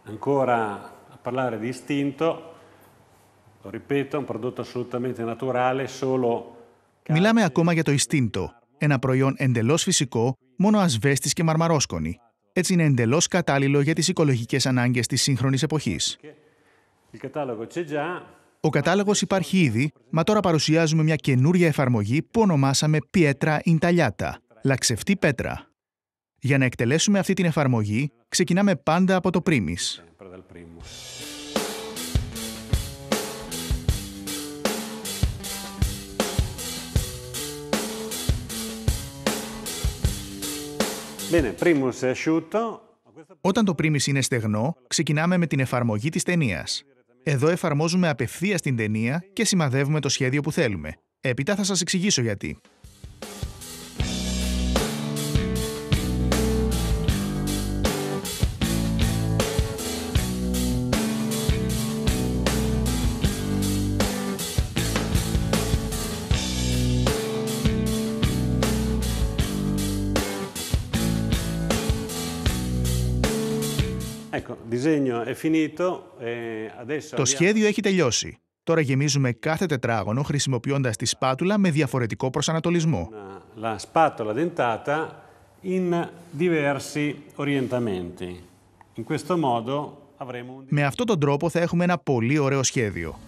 Ancora a parlare di istinto, lo ripeto, un prodotto assolutamente naturale, solo... Μιλάμε ακόμα για το ιστίντο, ένα προϊόν εντελώς φυσικό, μόνο ασβέστης και μαρμαρόσκονη. Έτσι είναι εντελώς κατάλληλο για τις οικολογικές ανάγκες της σύγχρονης εποχής. Ο κατάλογος υπάρχει ήδη, μα τώρα παρουσιάζουμε μια καινούρια εφαρμογή που ονομάσαμε Pietra Intagliata, λαξευτή πέτρα. Για να εκτελέσουμε αυτή την εφαρμογή, ξεκινάμε πάντα από το Primis. Όταν το Primis είναι στεγνό, ξεκινάμε με την εφαρμογή της ταινίας. Εδώ εφαρμόζουμε απευθείας την ταινία και σημαδεύουμε το σχέδιο που θέλουμε. Έπειτα θα σας εξηγήσω γιατί. Το σχέδιο έχει τελειώσει. Τώρα γεμίζουμε κάθε τετράγωνο χρησιμοποιώντας τη σπάτουλα με διαφορετικό προσανατολισμό. Με αυτόν τον τρόπο θα έχουμε ένα πολύ ωραίο σχέδιο.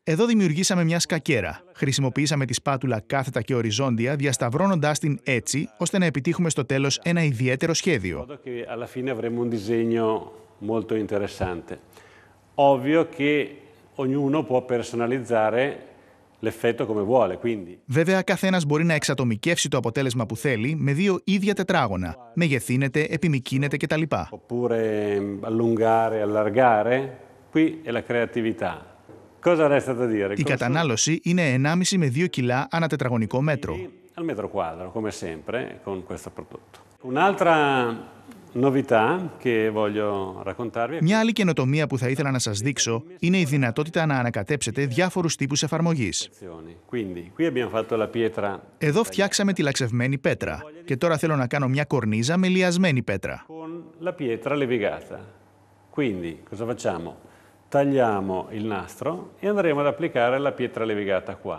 Εδώ δημιουργήσαμε μια σκακέρα. Χρησιμοποιήσαμε τη σπάτουλα κάθετα και οριζόντια, διασταυρώνοντάς την έτσι, ώστε να επιτύχουμε στο τέλος ένα ιδιαίτερο σχέδιο. Βέβαια, καθένας μπορεί να εξατομικεύσει το αποτέλεσμα που θέλει με δύο ίδια τετράγωνα. Μεγεθύνεται, επιμικρύνεται κτλ. Η κατανάλωση είναι 1,5 με 2 κιλά ανά τετραγωνικό μέτρο. Μια άλλη καινοτομία που θα ήθελα να σας δείξω είναι η δυνατότητα να ανακατέψετε διάφορους τύπους εφαρμογής. Εδώ φτιάξαμε τη λαξευμένη πέτρα και τώρα θέλω να κάνω μια κορνίζα με λιασμένη πέτρα.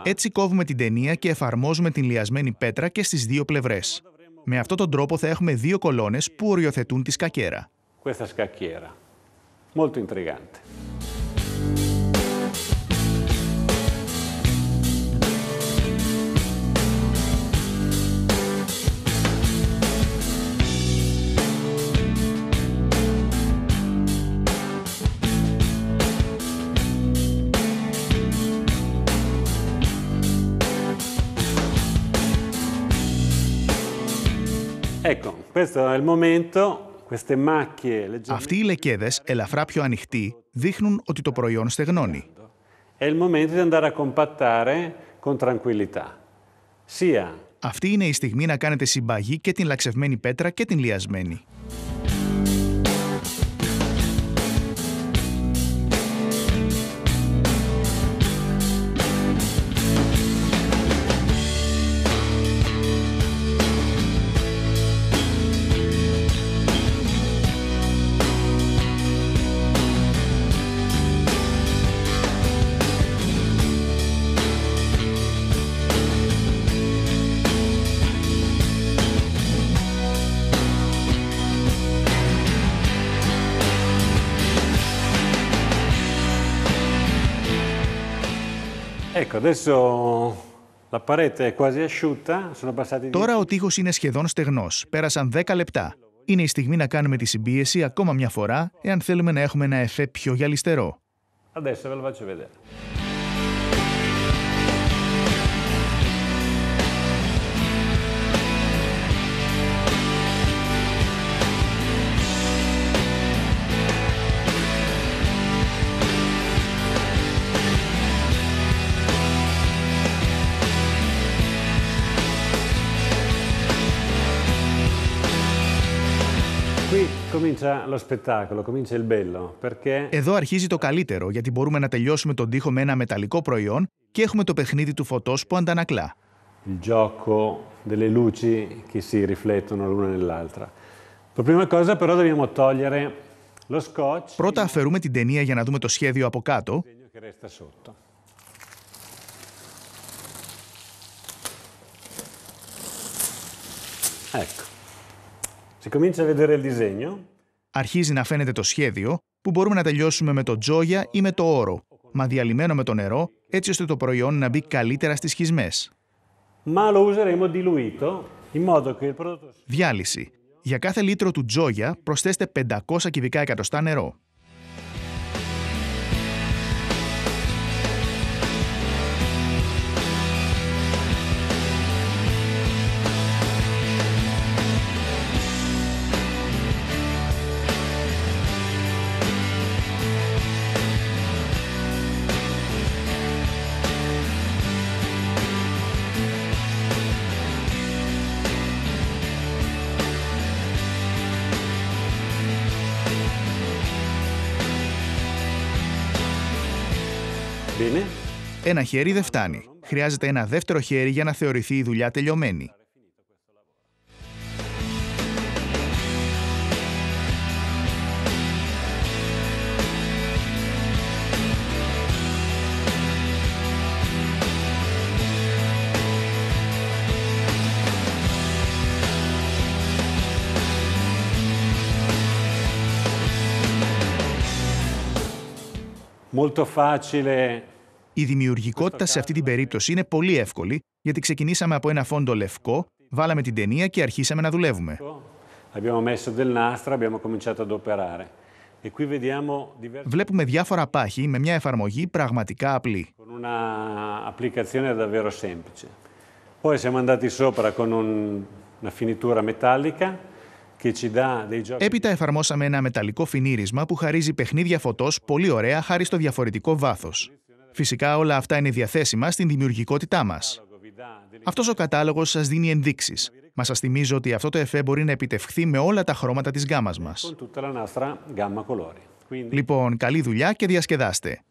Έτσι κόβουμε την ταινία και εφαρμόζουμε την λιασμένη πέτρα και στις δύο πλευρές. Με αυτόν τον τρόπο θα έχουμε δύο κολόνες που οριοθετούν τη σκακέρα. Αυτοί οι λεκέδες, ελαφρά πιο ανοιχτοί, δείχνουν ότι το προϊόν στεγνώνει. Αυτή είναι η στιγμή να κάνετε συμπαγή και την λαξευμένη πέτρα και την λιασμένη. Ecco, adesso la parete è quasi asciutta, sono passati 10 Τώρα ο τοίχος είναι σχεδόν στεγνός. Πέρασαν 10 λεπτά. Είναι η στιγμή να κάνουμε τη συμπίεση ακόμα μια φορά, εάν θέλουμε να έχουμε ένα εφέ πιο γυαλιστερό. Adesso ve lo faccio vedere. Qui comincia lo spettacolo, comincia il bello, perché Εδώ αρχίζει το καλύτερο, γιατί μπορούμε να τελειώσουμε τον τοίχο με ένα μεταλλικό προϊόν και έχουμε το παιχνίδι του φωτός που αντανακλά. il gioco delle luci che si riflettono l'una nell'altra. Per prima cosa però dobbiamo togliere lo scotch, Πρώτα αφαιρούμε την ταινία για να δούμε το σχέδιο από κάτω. il disegno che resta sotto. Ecco, si comincia a vedere il disegno. Αρχίζει να φαίνεται το σχέδιο, που μπορούμε να τελειώσουμε με το τζόγια ή με το όρο, μα διαλυμένο με το νερό, έτσι ώστε το προϊόν να μπει καλύτερα στις σχισμές. Ma lo useremo diluito in modo che il prodotto... Διάλυση. Για κάθε λίτρο του τζόγια προσθέστε 500 κυβικά εκατοστά νερό. Bene? Ένα χέρι δεν φτάνει. Χρειάζεται ένα δεύτερο χέρι για να θεωρηθεί η δουλειά τελειωμένη. Molto facile. Η δημιουργικότητα σε αυτή την περίπτωση είναι πολύ εύκολη, γιατί ξεκινήσαμε από ένα φόντο λευκό, βάλαμε την ταινία και αρχίσαμε να δουλεύουμε. Abbiamo messo del nastro, abbiamo cominciato ad operare. E qui vediamo diversi Βλέπουμε διάφορα πάχη με μια εφαρμογή πραγματικά απλή. con una applicazione davvero semplice. Poi siamo andati sopra con una finitura metallica che ci dà dei giochi. Έπειτα εφαρμόσαμε ένα μεταλλικό φινίρισμα που χαρίζει παιχνίδια φωτός πολύ ωραία χάρη στο διαφορετικό βάθος. Φυσικά όλα αυτά είναι διαθέσιμα στην δημιουργικότητά μας. Αυτός ο κατάλογος σας δίνει ενδείξεις. Μα σας θυμίζω ότι αυτό το εφέ μπορεί να επιτευχθεί με όλα τα χρώματα της γκάμας μας. Con tutta la nostra gamma colori. Quindi Λοιπόν, καλή δουλειά και διασκεδάστε.